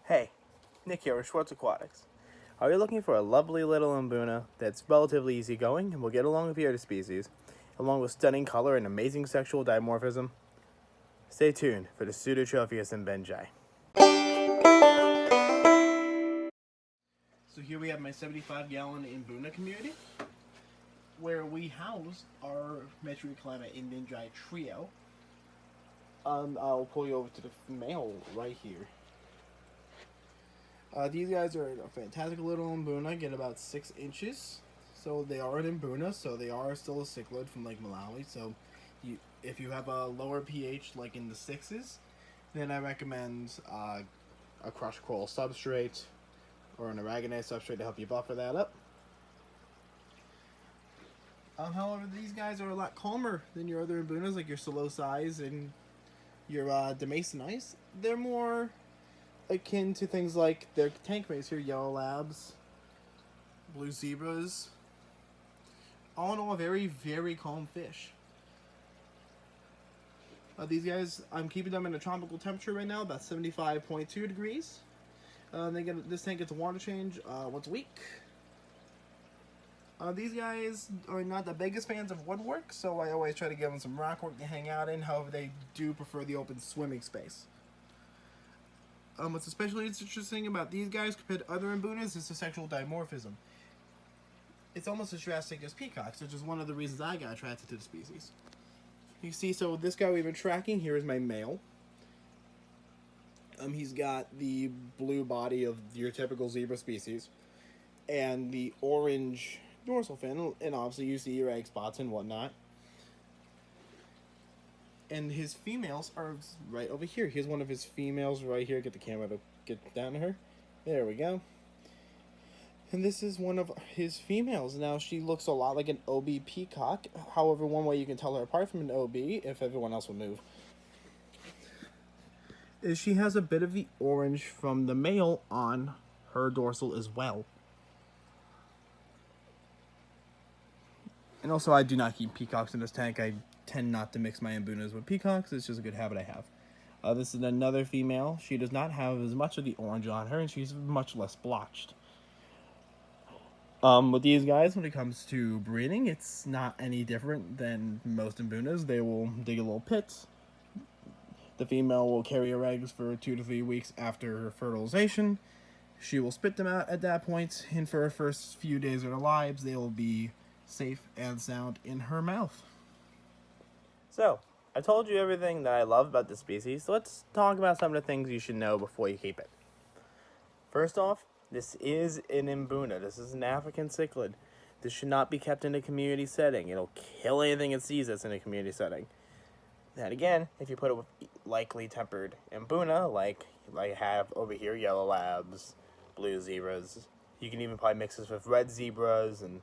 Hey, Nick here with Schwartz Aquatics. Are you looking for a lovely little Mbuna that's relatively easygoing and will get along with your other species, along with stunning color and amazing sexual dimorphism? Stay tuned for the Pseudotropheus Mbenji. So here we have my 75-gallon Mbuna community, where we house our Metriaclima Mbenji trio. I'll pull you over to the male right here. These guys are a fantastic little Mbuna, get about 6 inches. So they are an Mbuna, so they are still a cichlid from Lake Malawi. So if you have a lower pH, like in the 6s, then I recommend a crushed coral substrate or an aragonite substrate to help you buffer that up. However, these guys are a lot calmer than your other Mbunas, like your Psilocybes and your Demasonites. They're more akin to things like their tank mates here, yellow labs, blue zebras. All in all, a very, very calm fish. These guys, I'm keeping them in a tropical temperature right now, about 75.2 degrees. This tank gets a water change once a week. These guys are not the biggest fans of woodwork, so I always try to give them some rock work to hang out in. However, they do prefer the open swimming space. What's especially interesting about these guys compared to other Mbunas is the sexual dimorphism. It's almost as drastic as peacocks, which is one of the reasons I got attracted to the species. You see, so this guy we've been tracking here is my male. He's got the blue body of your typical zebra species, and the orange dorsal fin, and obviously you see your egg spots and whatnot. And his females are right over here. Here's one of his females right here. Get the camera to get down to her. There we go. And this is one of his females. Now, she looks a lot like an OB peacock. However, one way you can tell her apart from an OB, if everyone else will move, is she has a bit of the orange from the male on her dorsal as well. And also, I do not keep peacocks in this tank. I tend not to mix my Mbunas with peacocks. It's just a good habit I have. This is another female. She does not have as much of the orange on her, and she's much less blotched. With these guys, when it comes to breeding, it's not any different than most Mbunas. They will dig a little pit. The female will carry her eggs for 2 to 3 weeks after fertilization. She will spit them out at that point, and for her first few days of their lives, they will be safe and sound in her mouth. So, I told you everything that I love about this species, so let's talk about some of the things you should know before you keep it. First off, this is an Mbuna. This is an African cichlid. This should not be kept in a community setting. It'll kill anything it sees that's in a community setting. And again, if you put it with lightly tempered Mbuna, like I have over here, yellow labs, blue zebras, you can even probably mix this with red zebras and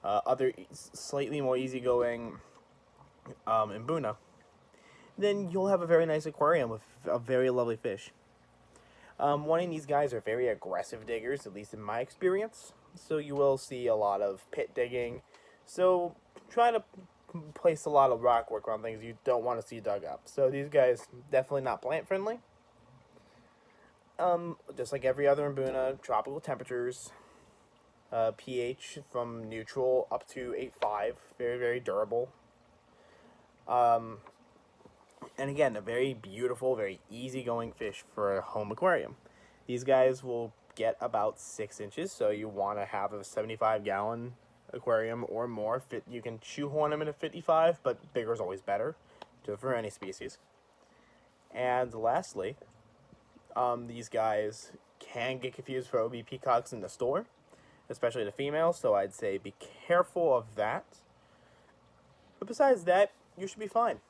other slightly more easygoing Mbuna, then you'll have a very nice aquarium with a very lovely fish. One of these guys are very aggressive diggers, at least in my experience, so you will see a lot of pit digging. So try to place a lot of rock work on things you don't want to see dug up. So these guys definitely not plant friendly. Just like every other Mbuna, tropical temperatures, pH from neutral up to 8.5, very, very durable. And again, a very beautiful, very easygoing fish for a home aquarium. These guys will get about 6 inches, so you want to have a 75-gallon aquarium or more. You can shoehorn them in a 55, but bigger is always better for any species. And lastly, these guys can get confused for OB peacocks in the store, especially the females, so I'd say be careful of that. But besides that, you should be fine.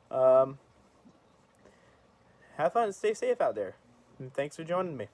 Have fun and stay safe out there. And thanks for joining me.